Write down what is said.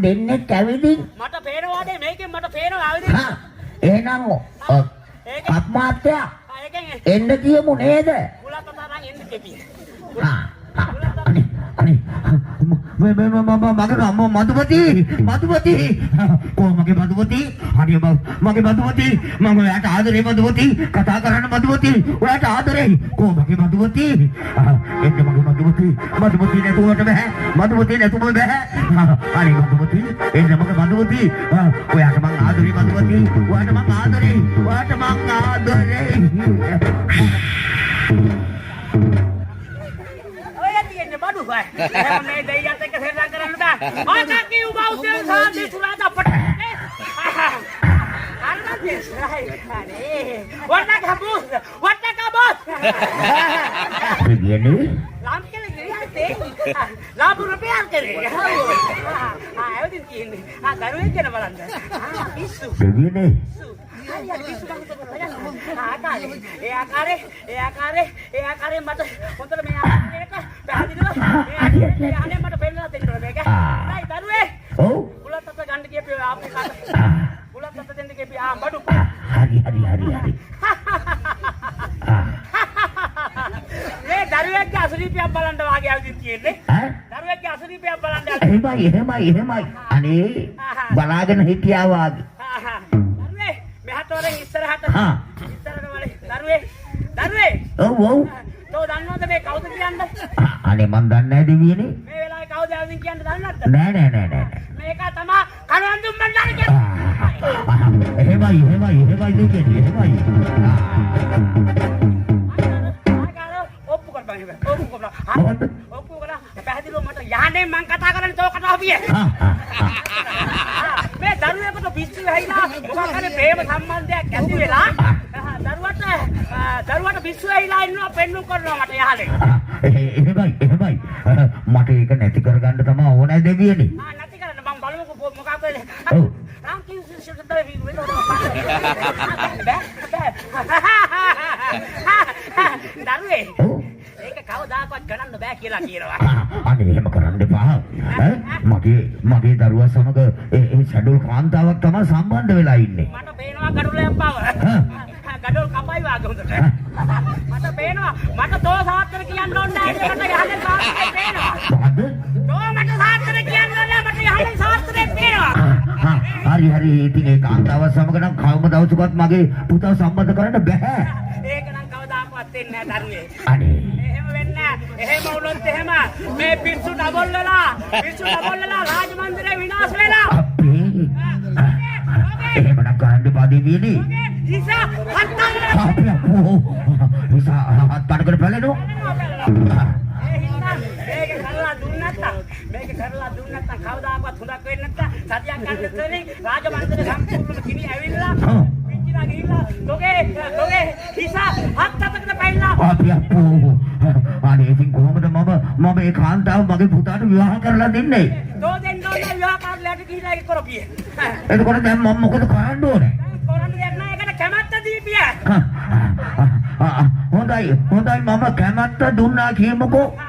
දෙන්නේ කැවිදින් මට පේනවානේ මේකෙන් මට පේනවා ආවිදින් එහෙනම් අත්මාත්‍යා එන්න කියමු නේද කුලත් තරන් එන්න කෙපි අනේ මගේ මදුපති මගේ මදුපති හරි මගේ මදුපති මම ඔයාට ආදරේ මදුපති කතා කරන්න මදුපති ඔයාට ආදරේ මගේ මදුපති එන්න මගේ මදුපති නැතුවට බෑ මදුපති නැතුව බෑ අනේ මදුපති එන්න මගේ මදුපති ඔයාට මං ආදරේ මදුපති ඔයාට මං ආදරේ එහෙම නේ දෙයියත් එක්ක සෙල්ලම් කරන්න බෑ. ආකා කිව් බෞද්ධයන් සාදි සුරාද අපට. අරන්නේ අනේ. වටක බොස්. කියන්නේ ලාම් කෙලේ ගියතේ. ලාම් රුපියල් කෙලේ. ආයෙදින් කියන්නේ. දරුවෙක් ගැන බලන්න. පිස්සු. දෙවියනේ. ඒ ආකාරේ මට හොඳට මේ ආකාරයක පැහැදිලිව මේ අනේ මට පෙන්නලා දෙන්න ඕනේ මේක. නයි දරුවේ. ඔව්. බුලත් අත ගන්න කියපේ ආපේ කාට. බුලත් අත දෙන්න කියපේ බඩු. හරි. මේ දරුවෙක්ගේ අසනීපයක් බලන්න වාගේ ආවිත් තියෙන්නේ. දරුවෙක්ගේ අසනීපයක් බලන්න. එහෙමයි. අනේ බලාගෙන හිටියා වාගේ. මෙහාටවරෙන් ඉස්සරහට වල දරුවේ ඔව් තෝ දන්නවද මේ කවුද කියන්නේ අනේ මන් දන්නේ නැහැ දෙවියනේ මේ වෙලාවේ කවුද ආවින් කියන්නේ දන්නේ නැද්ද නෑ මේක තමයි කනවන්දුම් මන්දාර කියන්නේ එහෙමයි දෙවියනේ එහෙමයි ඔප්පු කරලා පැහැදිලිව මට යහනේ මං කතා කරන්නේ තෝ කතාව පියේ මේ දරුවෙකුට පිස්සු වෙයිලා මොකක් හරි ප්‍රේම සම්බන්ධයක් ඇති වෙලා දරුවට පිස්සු වෙයිලා ඉන්නවා පෙන්නුම් කරනවා මට යහලේ එහෙමයි මට ඒක නැති කරගන්න තමයි ඕනේ දෙවියනේ නැති කරන්න මම බලමුකෝ මොකක් වෙන්නේ ඔව් රාම් කිව්ව දරුවේ ඒක කවදාකවත් කරන්න බෑ කියලා කියනවා. අනේ එහෙම කරන්න එපා. මගේ දරුවා සමග ඒ සැඩොල් කාන්තාවක් තමයි සම්බන්ධ වෙලා ඉන්නේ. මට පේනවා ගඩොලයක් බව. ගඩොල් කපයි වාගේ හොඳට. මට පේනවා මට තෝ සාත්තර කියන්න ඕනේ නැහැ මට යහනේ සාත්තරේ පේනවා. මොකද්ද? තෝ මට සාත්තර කියන්න ඕනේ මට යහනේ සාත්තරේ පේනවා. හරි ඉතින් ඒ කාන්තාව සමග නම් කවම දවසකවත් මගේ පුතව සම්බන්ධ කරන්න බෑ. ඒක නම් කවදාකවත් වෙන්නේ නැහැ දරුවේ. අනේ එහෙම වුණොත් එහෙම මේ පිස්සු ඩබල් වෙලා රාජමන්දිරේ විනාශ වෙලා එහෙම නම් කරන්න එපා දෙවියනේ ඉසා හත් පාඩකට බලනෝ මේක කරලා දුන්නත් කවදාකවත් හොඳක් වෙන්නේ නැත්නම් සතියක් ගන්න තැනින් රාජමන්දිරේ සම්පූර්ණම කිනි ඇවිල්ලා පිටිලා ගිහිල්ලා තෝගේ ඉසා හත් අතකට පැනලා අනේ ඉතින් කොහොමද මම ඒ කාන්තාව මගේ පුතාට විවාහ කරලා දෙන්නේ? තෝ දෙන්න ඕනේ විවාහ කාර්යයට ගිහිල්ලා ඒක කරපියේ. එතකොට දැන් මම මොකද කරන්න ඕනේ? කරන්න දෙයක් නෑ ඒකට කැමැත්ත දීපිය. හොඳයි මම කැමැත්ත දුන්නා කියමුකෝ.